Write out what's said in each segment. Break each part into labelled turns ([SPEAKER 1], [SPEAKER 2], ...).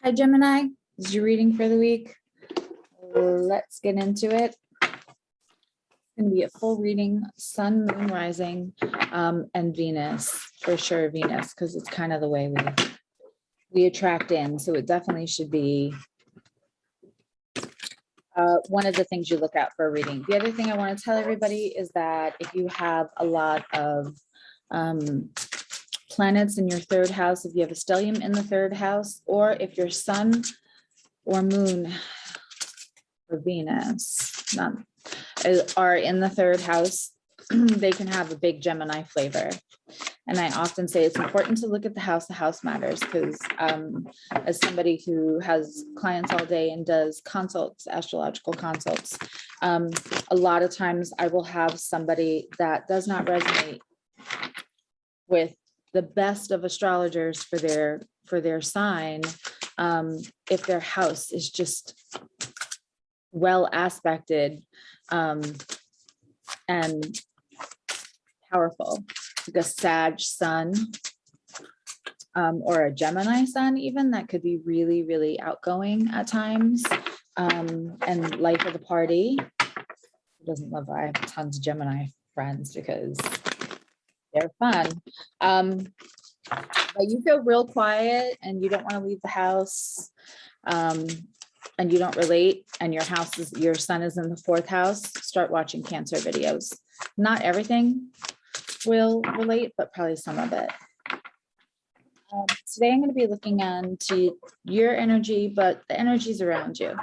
[SPEAKER 1] Hi, Gemini. This is your reading for the week. Let's get into it. It's going to be a full reading, sun, moon, rising, and Venus, for sure Venus, because it's kind of the way we attract in. So it definitely should be one of the things you look at for a reading. The other thing I want to tell everybody is that if you have a lot of planets in your third house, if you have a stellium in the third house, or if your sun or moon or Venus are in the third house, they can have a big Gemini flavor. And I often say it's important to look at the house matters, because as somebody who has clients all day and does consults, astrological consults, a lot of times I will have somebody that does not resonate with the best of astrologers for their sign, if their house is just well aspected and powerful, like a Sag sun or a Gemini sun, even that could be really, really outgoing at times, and life of the party. Who doesn't love that? I have tons of Gemini friends because they're fun. But you feel real quiet and you don't want to leave the house, and you don't relate, and your sun is in the fourth house, start watching Cancer videos. Not everything will relate, but probably some of it. Today I'm going to be looking into your energy, but the energies around you.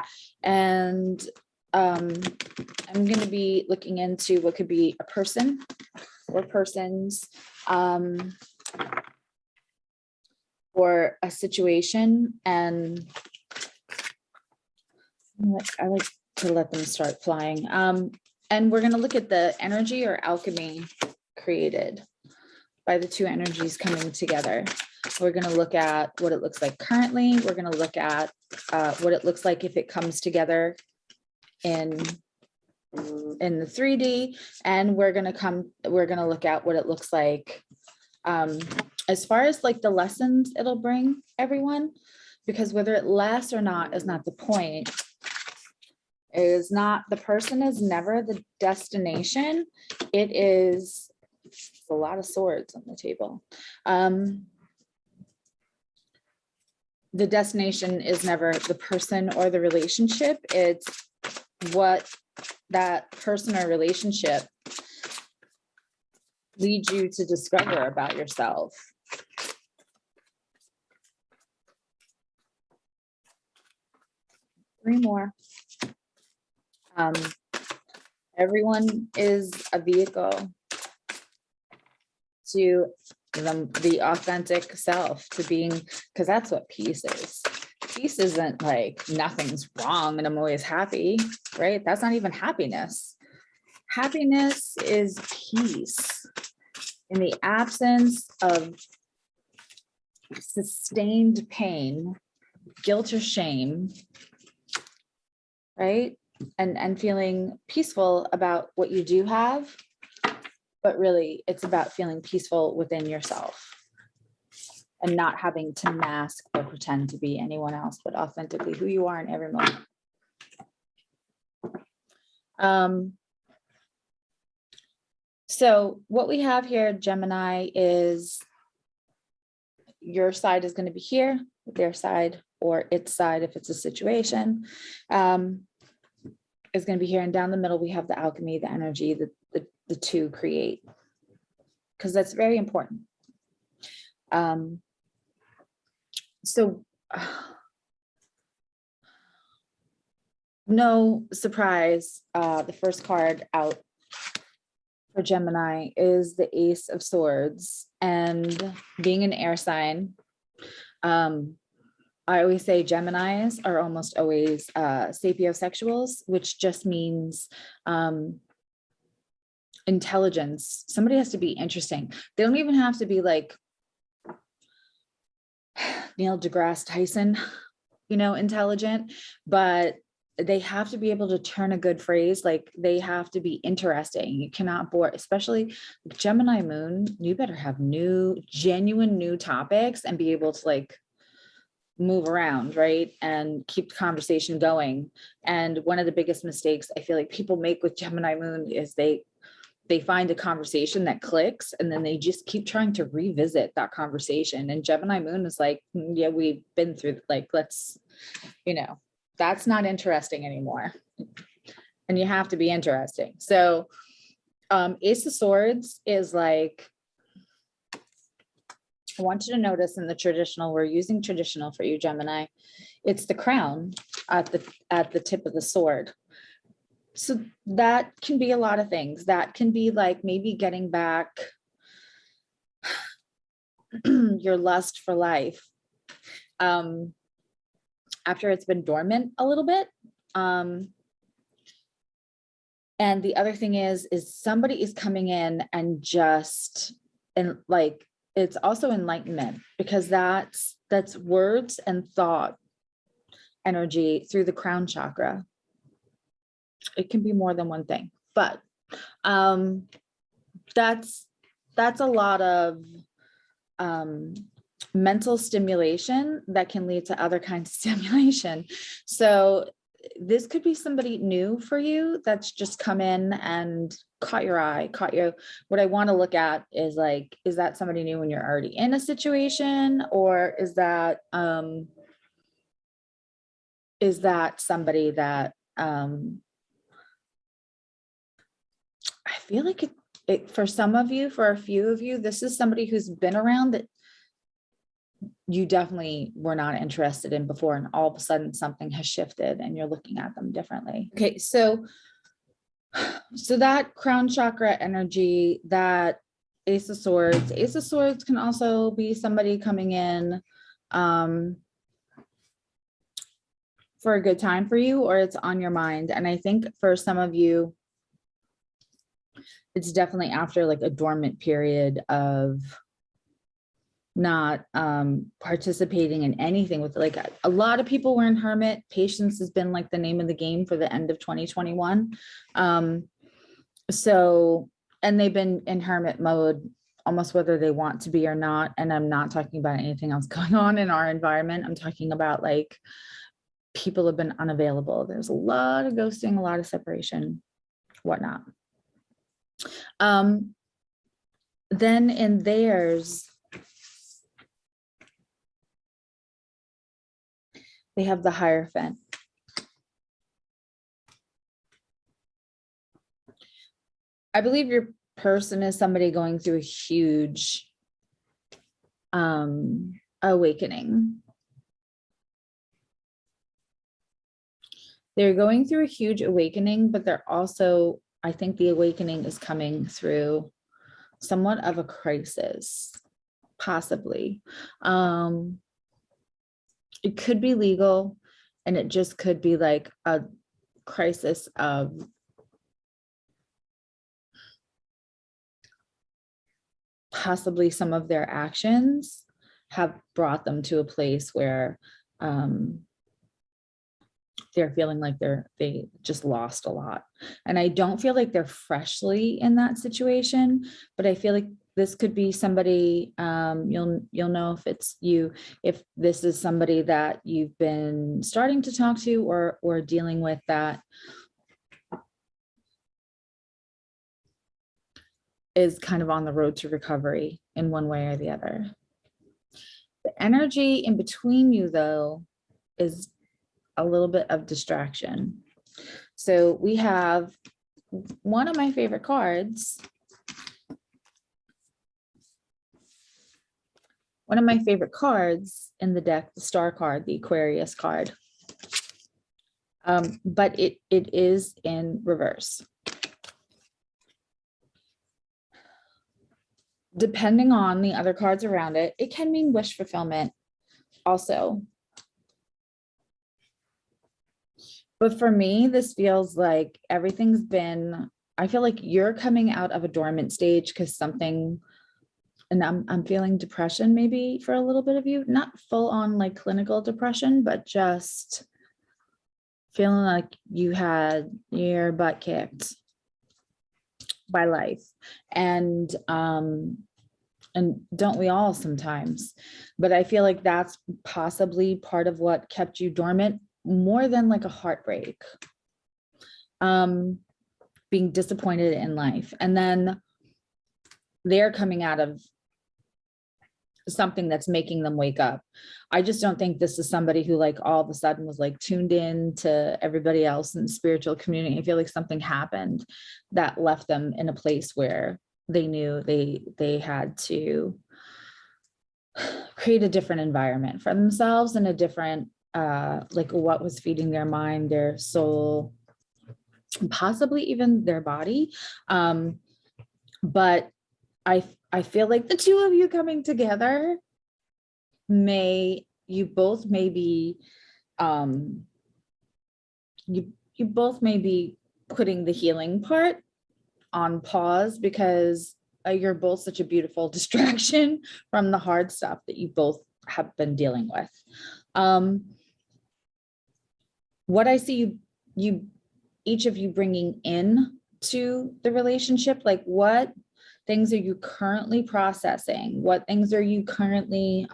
[SPEAKER 1] And I'm going to be looking into what could be a person or persons, or a situation. And I like to let them start flying. And we're going to look at the energy or alchemy created by the two energies coming together. We're going to look at what it looks like currently. We're going to look at what it looks like if it comes together in the 3D, and we're going to look at what it looks like as far as like the lessons it'll bring everyone, because whether it lasts or not is not the point. It is not, the person is never the destination. It is a lot of swords on the table. The destination is never the person or the relationship. It's what that person or relationship leads you to discover about yourself. Three more. Everyone is a vehicle to the authentic self, to being, because that's what peace is. Peace isn't like nothing's wrong and I'm always happy, right? That's not even happiness. Happiness is peace in the absence of sustained pain, guilt or shame, right? And feeling peaceful about what you do have, but really it's about feeling peaceful within yourself and not having to mask or pretend to be anyone else, but authentically who you are in every moment. So what we have here, Gemini, is your side is going to be here, their side or its side, if it's a situation, is going to be here, and down the middle we have the alchemy, the energy, the two create, because that's very important. So no surprise, the first card out for Gemini is the Ace of Swords, and being an air sign, I always say Geminis are almost always sapiosexuals, which just means intelligence. Somebody has to be interesting. They don't even have to be like Neil deGrasse Tyson, intelligent, but they have to be able to turn a good phrase. Like they have to be interesting. You cannot bore, especially Gemini moon. You better have genuine new topics and be able to like move around, right? And keep the conversation going. And one of the biggest mistakes I feel like people make with Gemini moon is they find a conversation that clicks and then they just keep trying to revisit that conversation. And Gemini moon is like, yeah, we've been through, like, let's, that's not interesting anymore. And you have to be interesting. So Ace of Swords is like, I want you to notice in the traditional, we're using traditional for you, Gemini. It's the crown at the tip of the sword. So that can be a lot of things. That can be like maybe getting back your lust for life after it's been dormant a little bit. And the other thing is somebody is coming in and just, and like, it's also enlightenment, because that's words and thought energy through the crown chakra. It can be more than one thing, but that's a lot of mental stimulation that can lead to other kinds of stimulation. So this could be somebody new for you that's just come in and caught your eye, what I want to look at is like, is that somebody new when you're already in a situation, or is that somebody that I feel like it for some of you, for a few of you, this is somebody who's been around that you definitely were not interested in before, and all of a sudden something has shifted and you're looking at them differently. Okay, so that crown chakra energy, that Ace of Swords can also be somebody coming in for a good time for you, or it's on your mind. And I think for some of you, it's definitely after like a dormant period of not participating in anything with, like, a lot of people were in hermit. Patience has been like the name of the game for the end of 2021. So, and they've been in hermit mode almost whether they want to be or not. And I'm not talking about anything else going on in our environment. I'm talking about like people have been unavailable. There's a lot of ghosting, a lot of separation, whatnot. Then in theirs, they have the Hierophant. I believe your person is somebody going through a huge awakening. They're going through a huge awakening, but they're also, I think the awakening is coming through somewhat of a crisis, possibly. It could be legal, and it just could be like a crisis of possibly some of their actions have brought them to a place where they're feeling like they just lost a lot. And I don't feel like they're freshly in that situation, but I feel like this could be somebody, you'll know if it's you, if this is somebody that you've been starting to talk to or dealing with that is kind of on the road to recovery in one way or the other. The energy in between you, though, is a little bit of distraction. So we have one of my favorite cards. One of my favorite cards in the deck, the Star card, the Aquarius card. But it is in reverse. Depending on the other cards around it, it can mean wish fulfillment also. But for me, this feels like everything's been, I feel like you're coming out of a dormant stage because something, and I'm feeling depression maybe for a little bit of you, not full on like clinical depression, but just feeling like you had your butt kicked by life. And And don't we all sometimes? But I feel like that's possibly part of what kept you dormant more than like a heartbreak. Being disappointed in life. And then they're coming out of something that's making them wake up. I just don't think this is somebody who like all of a sudden was like tuned in to everybody else in the spiritual community. I feel like something happened that left them in a place where they knew they had to create a different environment for themselves and a different like what was feeding their mind, their soul, possibly even their body. But I feel like the two of you coming together you both may be putting the healing part on pause because you're both such a beautiful distraction from the hard stuff that you both have been dealing with. What I see you each of you bringing in to the relationship, like what things are you currently processing? What things are you currently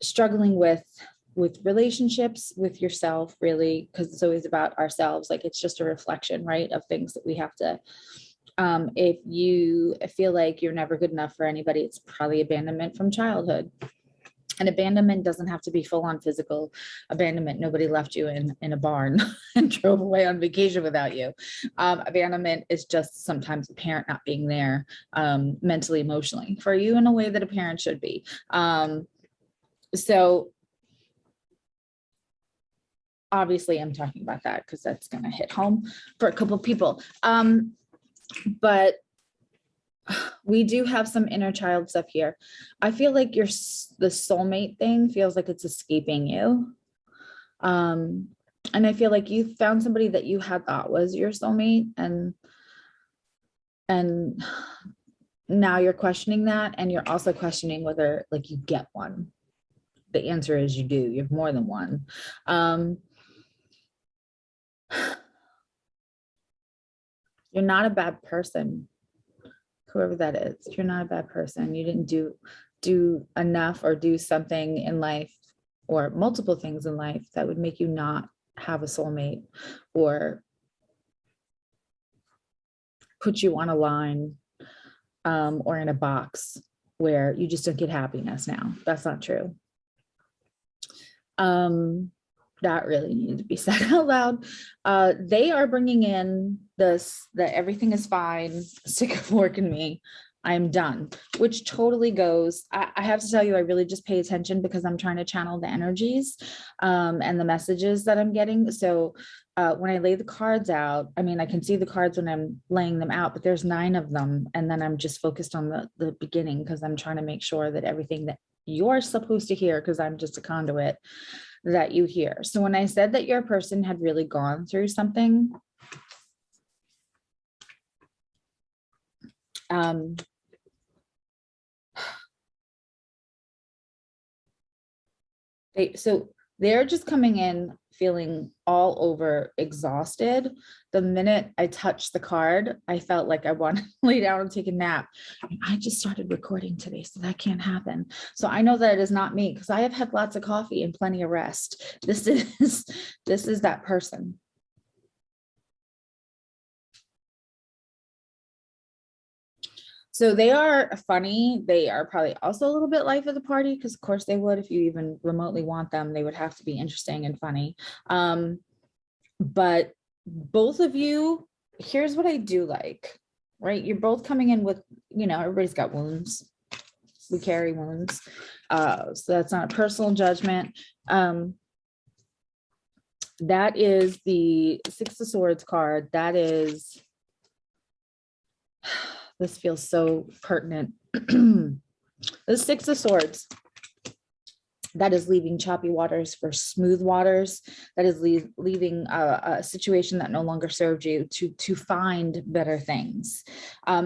[SPEAKER 1] struggling with relationships, with yourself, really? Because it's always about ourselves. Like it's just a reflection, right, of things that we have to, if you feel like you're never good enough for anybody, it's probably abandonment from childhood. And abandonment doesn't have to be full-on physical abandonment. Nobody left you in a barn and drove away on vacation without you. Abandonment is just sometimes a parent not being there mentally, emotionally for you in a way that a parent should be. So obviously I'm talking about that because that's going to hit home for a couple of people. But we do have some inner child stuff here. I feel like the soulmate thing feels like it's escaping you. And I feel like you found somebody that you had thought was your soulmate, and now you're questioning that, and you're also questioning whether like you get one. The answer is you do. You have more than one. You're not a bad person. Whoever that is, you're not a bad person. You didn't do enough or do something in life or multiple things in life that would make you not have a soulmate or put you on a line or in a box where you just don't get happiness now. That's not true. That really needed to be said out loud. They are bringing in this, that everything is fine, stick a fork in me, I'm done, which totally goes, I have to tell you, I really just pay attention because I'm trying to channel the energies and the messages that I'm getting. So when I lay the cards out, I mean, I can see the cards when I'm laying them out, but there's 9 of them. And then I'm just focused on the beginning because I'm trying to make sure that everything that you're supposed to hear, because I'm just a conduit, that you hear. So when I said that your person had really gone through something, they're just coming in feeling all over exhausted. The minute I touched the card, I felt like I wanted to lay down and take a nap. And I just started recording today, so that can't happen. So I know that it is not me because I have had lots of coffee and plenty of rest. This is that person. So they are funny. They are probably also a little bit life of the party because of course they would, if you even remotely want them, they would have to be interesting and funny. But both of you, here's what I do like, right? You're both coming in with, everybody's got wounds. We carry wounds. So that's not a personal judgment. That is the 6 of Swords card. That is, this feels so pertinent. The 6 of Swords. That is leaving choppy waters for smooth waters. That is leaving a situation that no longer served you to find better things.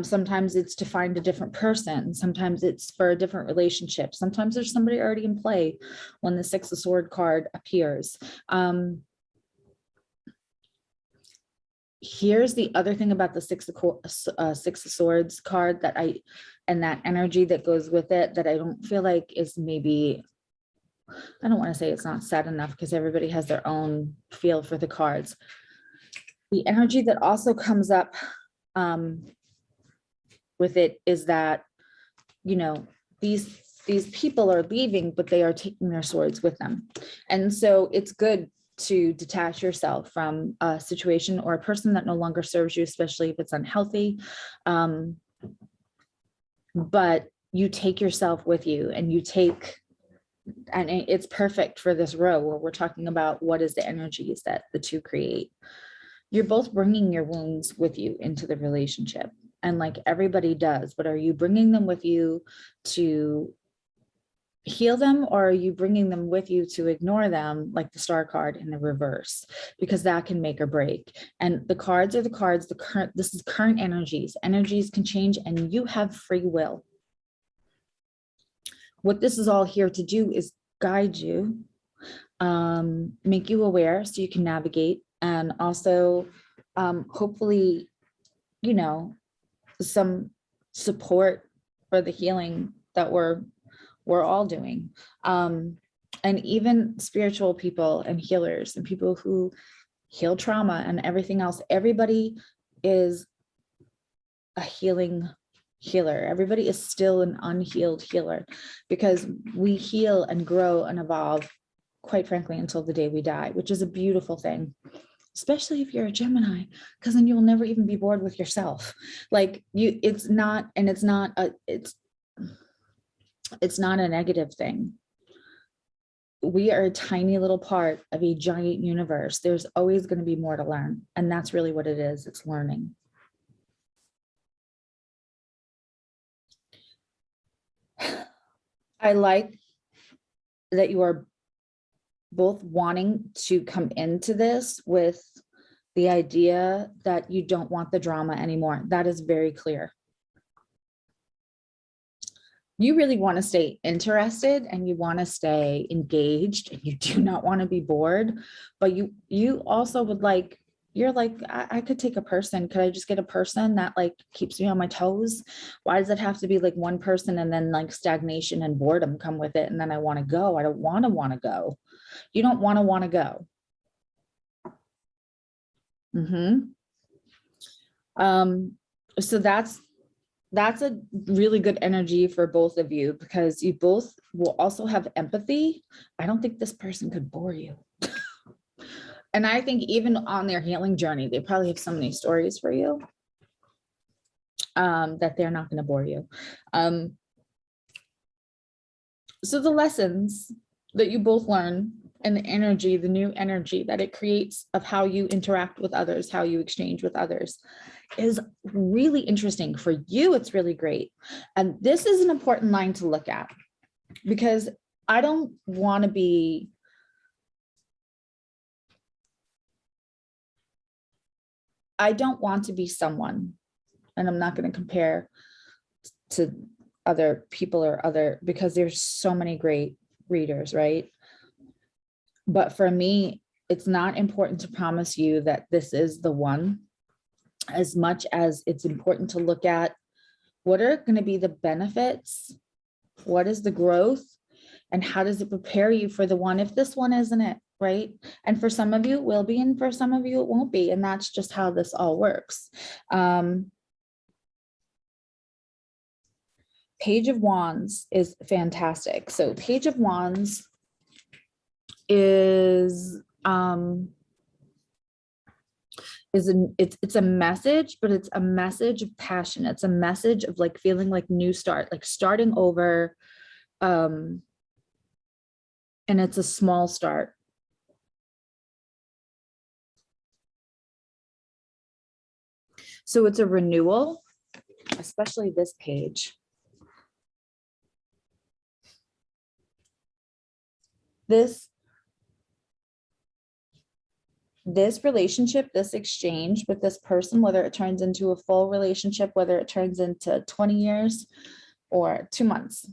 [SPEAKER 1] Sometimes it's to find a different person. Sometimes it's for a different relationship. Sometimes there's somebody already in play when the 6 of Swords card appears. here's the other thing about the Six of Swords card and that energy that goes with it, that I don't feel like is maybe, I don't want to say it's not said enough, because everybody has their own feel for the cards. The energy that also comes up with it is that, you know, these people are leaving, but they are taking their swords with them. And so it's good to detach yourself from a situation or a person that no longer serves you, especially if it's unhealthy. But you take yourself with you, and and it's perfect for this row where we're talking about what is the energies that the two create. You're both bringing your wounds with you into the relationship, and like everybody does, but are you bringing them with you to heal them, or are you bringing them with you to ignore them, like the Star card in the reverse? Because that can make or break. And the cards are the cards, this is current energies. Energies can change, and you have free will. What this is all here to do is guide you, make you aware so you can navigate, and also hopefully, you know, some support for the healing that we're all doing. And even spiritual people and healers and people who heal trauma and everything else, everybody is a healing healer. Everybody is still an unhealed healer, because we heal and grow and evolve, quite frankly, until the day we die, which is a beautiful thing, especially if you're a Gemini, because then you'll never even be bored with yourself. Like it's not a negative thing. We are a tiny little part of a giant universe. There's always going to be more to learn. And that's really what it is. It's learning. I like that you are both wanting to come into this with the idea that you don't want the drama anymore. That is very clear. You really want to stay interested, and you want to stay engaged, and you do not want to be bored, but you also would like, you're like, I could take a person. Could I just get a person that like keeps me on my toes? Why does it have to be like one person, and then like stagnation and boredom come with it, and then I want to go? I don't want to go. You don't want to go. So that's a really good energy for both of you, because you both will also have empathy. I don't think this person could bore you. And I think even on their healing journey, they probably have so many stories for you that they're not going to bore you. So the lessons that you both learn, and the energy, the new energy that it creates of how you interact with others, how you exchange with others, is really interesting. For you, it's really great. And this is an important line to look at, because I don't want to be someone, and I'm not going to compare to other people because there's so many great readers, right? But for me, it's not important to promise you that this is the one, as much as it's important to look at what are going to be the benefits, what is the growth, and how does it prepare you for the one if this one isn't it, right? And for some of you it will be, and for some of you it won't be, and that's just how this all works. Page of Wands is fantastic. So Page of Wands is it's a message, but it's a message of passion. It's a message of like feeling like new start, like starting over. And it's a small start. So it's a renewal, especially this page. This relationship, this exchange with this person, whether it turns into a full relationship, whether it turns into 20 years or 2 months,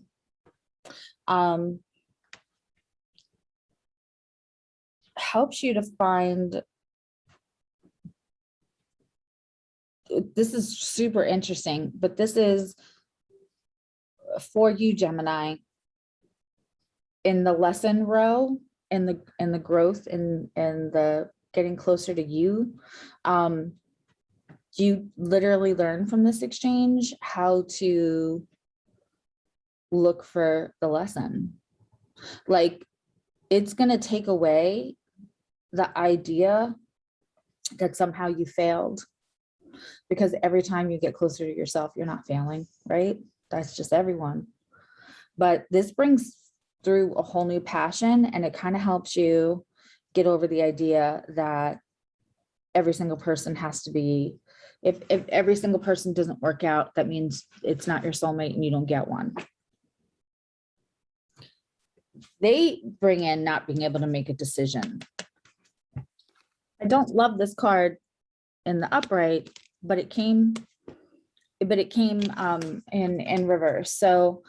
[SPEAKER 1] helps you to find this is super interesting, but this is for you, Gemini, in the lesson row, in the growth, in the getting closer to you. You literally learn from this exchange how to look for the lesson. Like, it's going to take away the idea that somehow you failed, because every time you get closer to yourself, you're not failing, right? That's just everyone. But this brings through a whole new passion, and it kind of helps you get over the idea that every single person has to be, if every single person doesn't work out, that means it's not your soulmate and you don't get one. They bring in not being able to make a decision. I don't love this card in the upright, but it came in reverse. So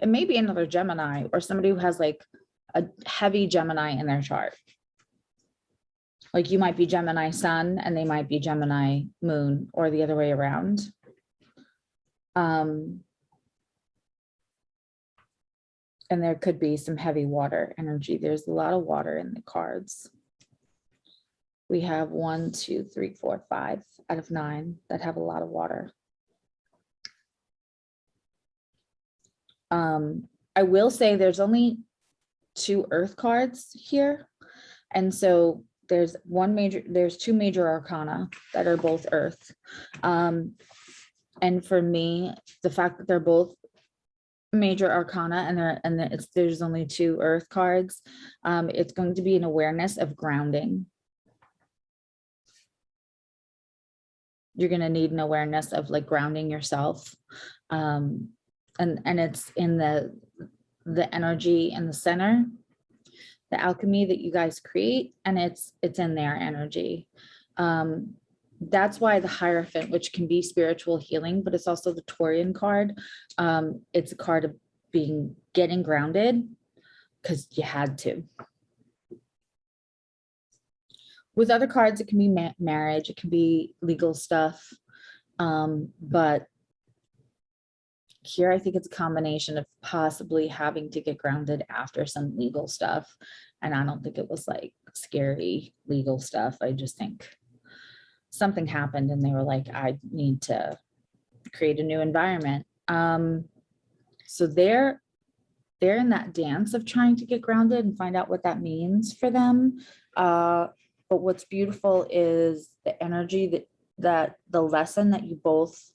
[SPEAKER 1] it may be another Gemini, or somebody who has like a heavy Gemini in their chart. Like, you might be Gemini sun and they might be Gemini moon, or the other way around. And there could be some heavy water energy. There's a lot of water in the cards. We have 1, 2, 3, 4, 5 out of 9 that have a lot of water. I will say there's only 2 earth cards here. And so there's 2 major arcana that are both earth. And for me, the fact that they're both major arcana and there's only 2 earth cards, it's going to be an awareness of grounding. You're going to need an awareness of like grounding yourself. And it's in the energy in the center, the alchemy that you guys create, and it's in their energy. That's why the Hierophant, which can be spiritual healing, but it's also the Taurian card. It's a card of getting grounded because you had to. With other cards, it can be marriage, it can be legal stuff. But here, I think it's a combination of possibly having to get grounded after some legal stuff. And I don't think it was like scary legal stuff. I just think something happened and they were like, I need to create a new environment. So they're in that dance of trying to get grounded and find out what that means for them. But what's beautiful is the energy that the lesson that you both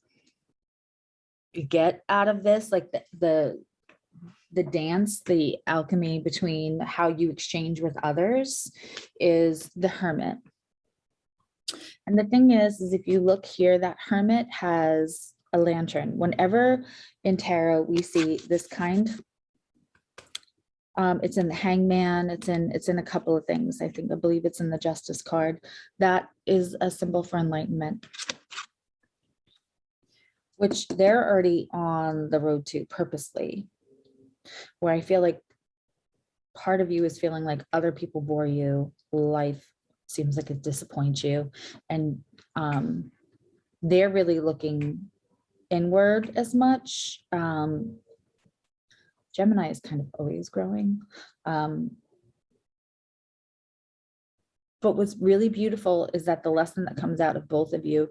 [SPEAKER 1] get out of this, like the dance, the alchemy between how you exchange with others, is the Hermit. And the thing is if you look here, that Hermit has a lantern. Whenever in tarot we see this kind, it's in the Hangman, it's in a couple of things. I believe it's in the Justice card. That is a symbol for enlightenment, which they're already on the road to purposely, where I feel like part of you is feeling like other people bore you, life seems like it disappoints you, and they're really looking inward as much. Gemini is kind of always growing. But what's really beautiful is that the lesson that comes out of both of you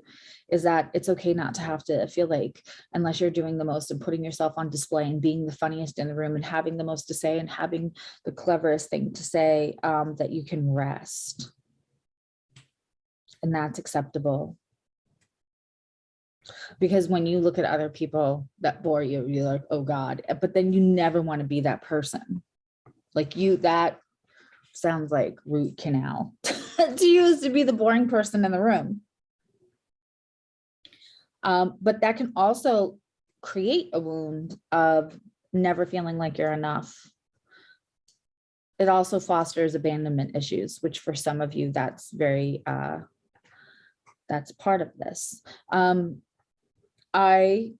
[SPEAKER 1] is that it's okay not to have to feel like, unless you're doing the most and putting yourself on display and being the funniest in the room and having the most to say and having the cleverest thing to say, that you can rest. And that's acceptable. Because when you look at other people that bore you, you're like, oh God, but then you never want to be that person. Like that sounds like root canal to use to be the boring person in the room. But that can also create a wound of never feeling like you're enough. It also fosters abandonment issues, which for some of you, that's very, that's part of this. I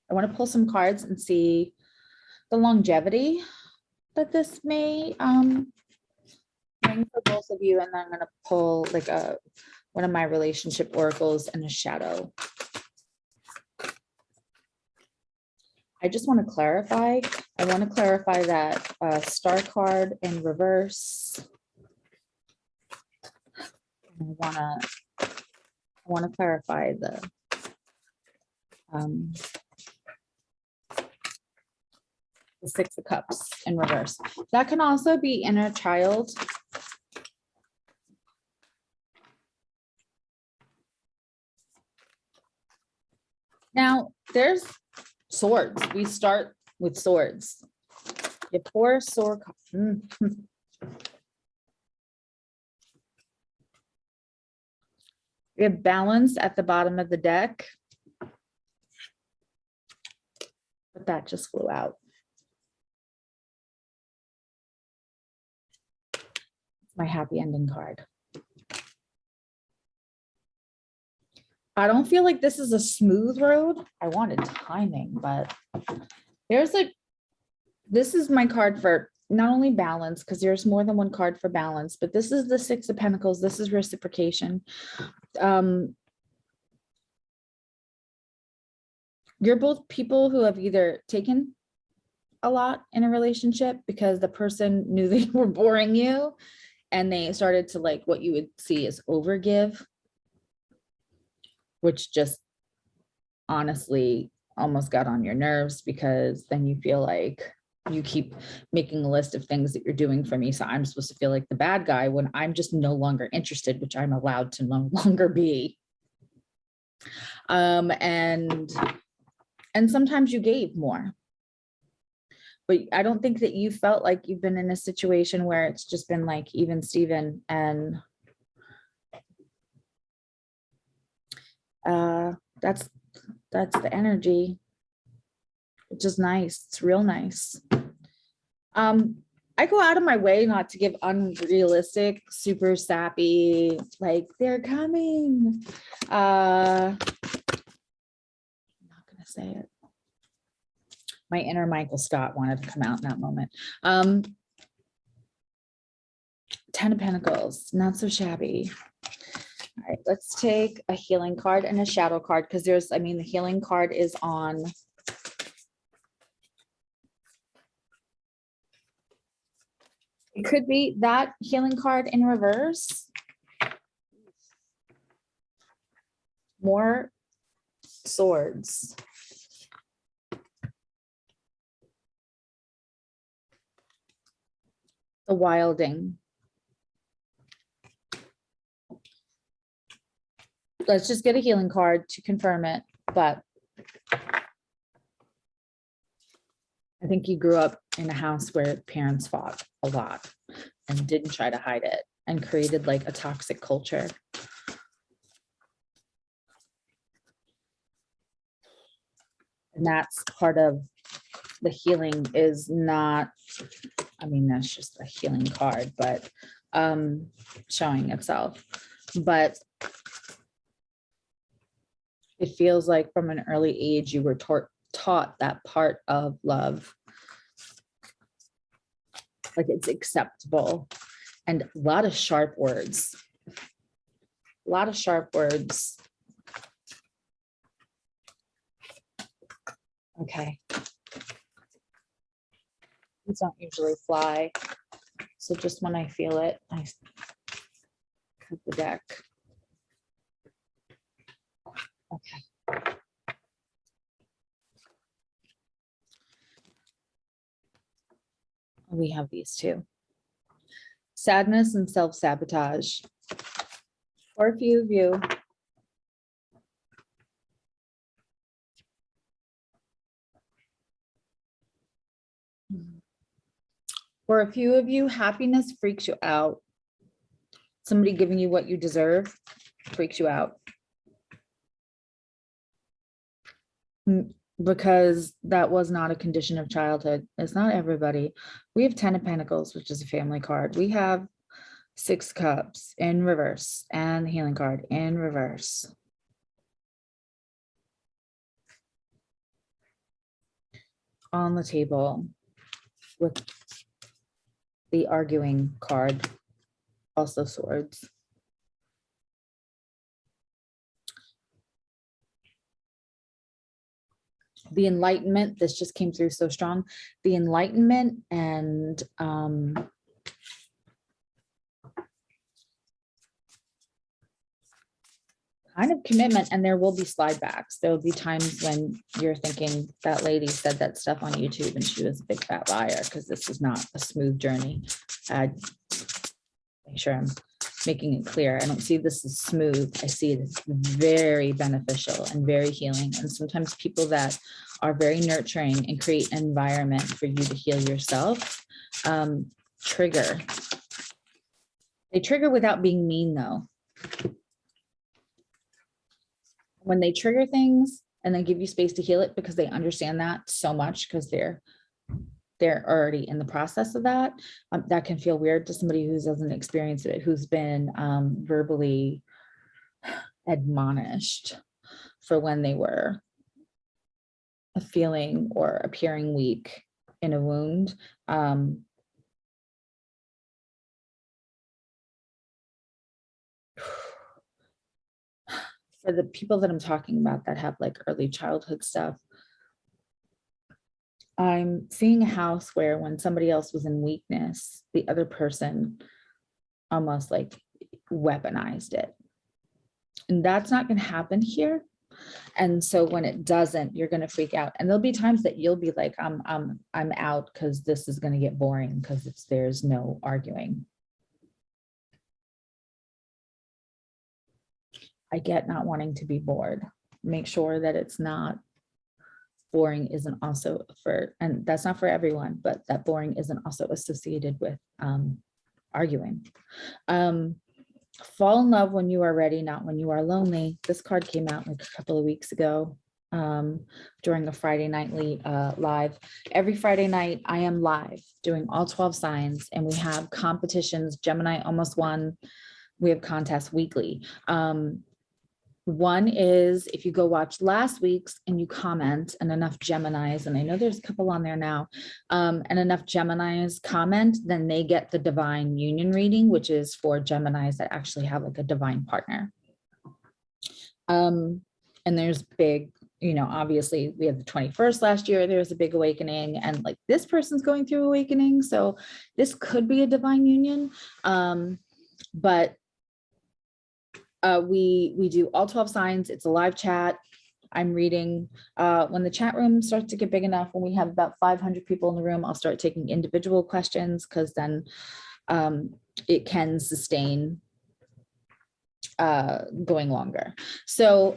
[SPEAKER 1] want to pull some cards and see the longevity that this may Praying for both of you, and then I'm gonna pull like one of my relationship oracles and a shadow. I just want to clarify. I want to clarify that star card in reverse. I want to clarify the Six of Cups in reverse. That can also be inner child. Now, there's swords. We start with swords. You have 4 sword. We have balance at the bottom of the deck. But that just flew out. My happy ending card. I don't feel like this is a smooth road. I wanted timing, but this is my card for not only balance, because there's more than one card for balance, but this is the 6 of Pentacles. This is reciprocation. You're both people who have either taken a lot in a relationship because the person knew they were boring you and they started to like what you would see as overgive, which just honestly almost got on your nerves, because then you feel like you keep making a list of things that you're doing for me. So I'm supposed to feel like the bad guy when I'm just no longer interested, which I'm allowed to no longer be. And sometimes you gave more. But I don't think that you felt like you've been in a situation where it's just been like even Steven, and that's the energy, which is nice. It's real nice. I go out of my way not to give unrealistic, super sappy, like they're coming. I'm not gonna say it. My inner Michael Scott wanted to come out in that moment. 10 of Pentacles, not so shabby. All right, let's take a healing card and a shadow card, because the healing card is on. It could be that healing card in reverse. More swords. The wilding. Let's just get a healing card to confirm it, but I think you grew up in a house where parents fought a lot and didn't try to hide it and created like a toxic culture. And that's part of the healing is not, that's just a healing card, but showing itself. But it feels like from an early age, you were taught that part of love. Like it's acceptable. And a lot of sharp words. A lot of sharp words. Okay. These don't usually fly. So just when I feel it, I cut the deck. Okay. We have these two. Sadness and self-sabotage. For a few of you, happiness freaks you out. Somebody giving you what you deserve freaks you out. Because that was not a condition of childhood. It's not everybody. We have 10 of Pentacles, which is a family card. We have 6 Cups in reverse and the healing card in reverse. On the table with the arguing card. also swords. The enlightenment, this just came through so strong. The enlightenment and kind of commitment, and there will be slide backs. There will be times when you're thinking that lady said that stuff on YouTube and she was a big fat liar, because this is not a smooth journey. Make sure I'm making it clear. I don't see this as smooth. I see it as very beneficial and very healing. And sometimes people that are very nurturing and create an environment for you to heal yourself trigger. They trigger without being mean, though. When they trigger things and then give you space to heal it, because they understand that so much, because they're already in the process of that, that can feel weird to somebody who doesn't experience it, who's been verbally admonished for when they were feeling or appearing weak in a wound. For the people that I'm talking about that have like early childhood stuff, I'm seeing a house where when somebody else was in weakness, the other person almost like weaponized it. And that's not going to happen here. And so when it doesn't, you're going to freak out. And there'll be times that you'll be like, I'm out, because this is going to get boring, because there's no arguing. I get not wanting to be bored. Make sure that it's not boring isn't also for, and that's not for everyone, but that boring isn't also associated with arguing. Fall in love when you are ready, not when you are lonely. This card came out like a couple of weeks ago during a Friday nightly live. Every Friday night I am live doing all 12 signs, and we have competitions. Gemini almost won. We have contests weekly. One is if you go watch last week's and you comment, and enough Geminis, and I know there's a couple on there now, and enough Geminis comment, then they get the divine union reading, which is for Geminis that actually have like a divine partner. And there's big, you know, obviously we had the 21st last year, there was a big awakening, and like this person's going through awakening. So this could be a divine union. But we do all 12 signs. It's a live chat. I'm reading. When the chat room starts to get big enough, when we have about 500 people in the room, I'll start taking individual questions, because then it can sustain going longer. So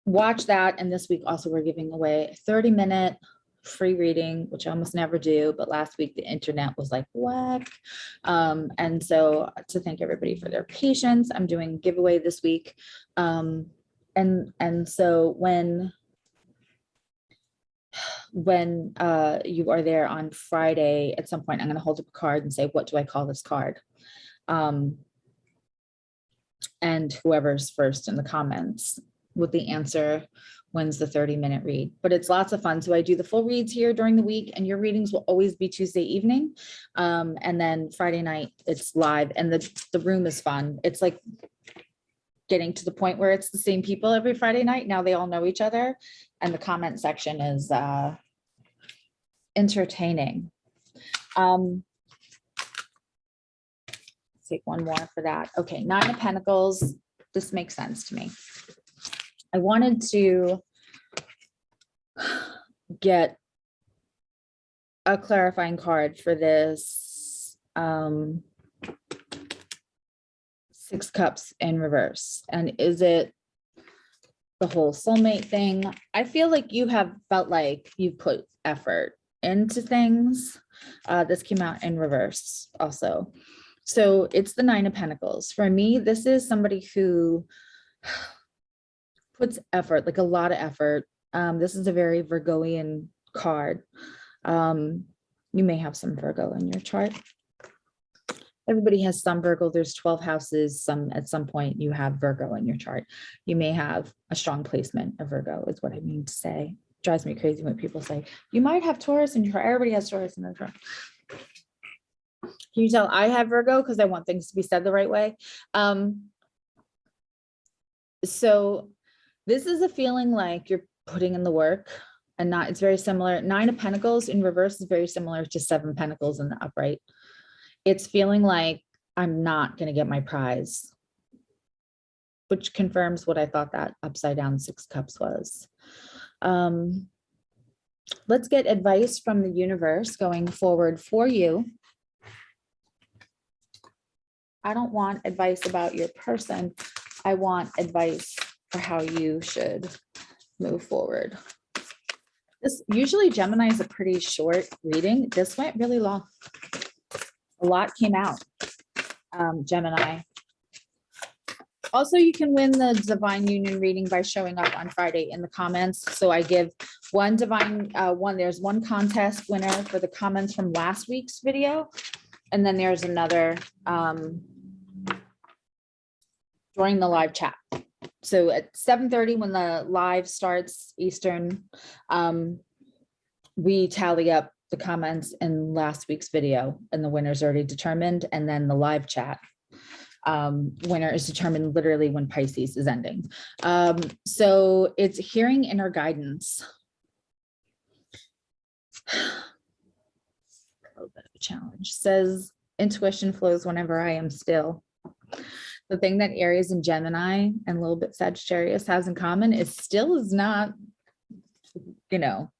[SPEAKER 1] watch that. And this week also we're giving away a 30-minute free reading, which I almost never do, but last week the internet was like, what? And so to thank everybody for their patience, I'm doing a giveaway this week. And so when you are there on Friday, at some point, I'm going to hold up a card and say, what do I call this card? And whoever's first in the comments with the answer wins the 30-minute read. But it's lots of fun. So I do the full reads here during the week, and your readings will always be Tuesday evening. And then Friday night it's live, and the room is fun. It's like getting to the point where it's the same people every Friday night. Now they all know each other, and the comment section is entertaining. Take one more for that. Okay, 9 of Pentacles. This makes sense to me. I wanted to get a clarifying card for this 6 cups in reverse. And is it the whole soulmate thing? I feel like you have felt like you put effort into things. This came out in reverse also. So it's the 9 of Pentacles. For me, this is somebody who puts effort, like a lot of effort. This is a very Virgoian card. You may have some Virgo in your chart. Everybody has some Virgo. There's 12 houses. At some point you have Virgo in your chart. You may have a strong placement of Virgo, is what I mean to say. It drives me crazy when people say, you might have Taurus in your chart. Everybody has Taurus in their chart. Can you tell I have Virgo because I want things to be said the right way? So this is a feeling like you're putting in the work and not, it's very similar. 9 of Pentacles in reverse is very similar to 7 Pentacles in the upright. It's feeling like I'm not going to get my prize, which confirms what I thought that upside down 6 cups was. Let's get advice from the universe going forward for you. I don't want advice about your person. I want advice for how you should move forward. This usually Gemini is a pretty short reading. This went really long. A lot came out, Gemini. Also, you can win the Divine Union reading by showing up on Friday in the comments. So I give one divine, there's one contest winner for the comments from last week's video. And then there's another during the live chat. So at 7:30, when the live starts Eastern, we tally up the comments in last week's video and the winner's already determined. And then the live chat winner is determined literally when Pisces is ending. So it's hearing inner guidance. A little bit of a challenge. Says intuition flows whenever I am still. The thing that Aries and Gemini and a little bit Sagittarius has in common is still is not, you know,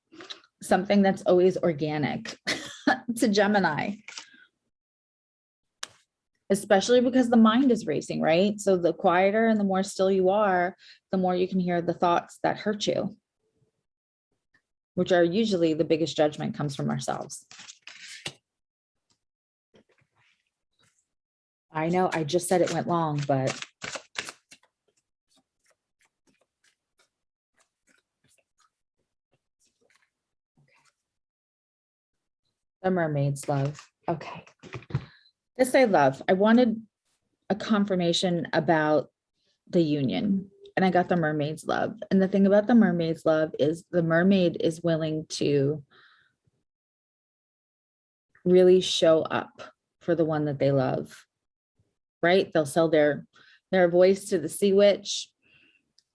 [SPEAKER 1] something that's always organic to Gemini. Especially because the mind is racing, right? So the quieter and the more still you are, the more you can hear the thoughts that hurt you, which are usually the biggest judgment comes from ourselves. I know I just said it went long, but the mermaid's love. Okay. This I love. I wanted a confirmation about the union and I got the mermaid's love. And the thing about the mermaid's love is the mermaid is willing to really show up for the one that they love, right? They'll sell their voice to the sea witch.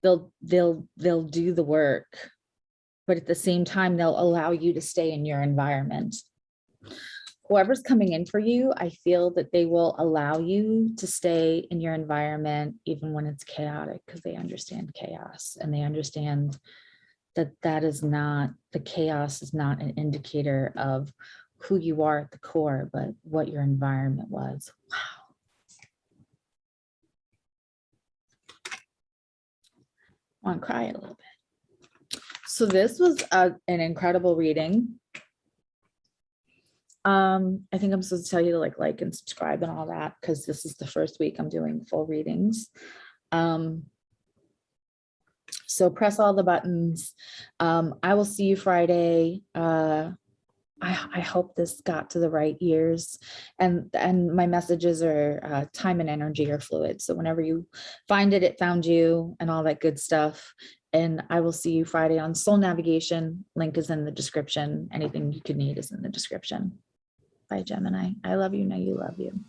[SPEAKER 1] They'll do the work, but at the same time, they'll allow you to stay in your environment. Whoever's coming in for you, I feel that they will allow you to stay in your environment, even when it's chaotic, because they understand chaos and they understand that the chaos is not an indicator of who you are at the core, but what your environment was. Wow. I want to cry a little bit. So this was an incredible reading. I think I'm supposed to tell you to like and subscribe and all that, because this is the first week I'm doing full readings. So press all the buttons. I will see you Friday. I hope this got to the right ears, and my messages are time and energy are fluid. So whenever you find it, it found you and all that good stuff. And I will see you Friday on Soul Navigation. Link is in the description. Anything you could need is in the description. Bye, Gemini. I love you. Now you love you.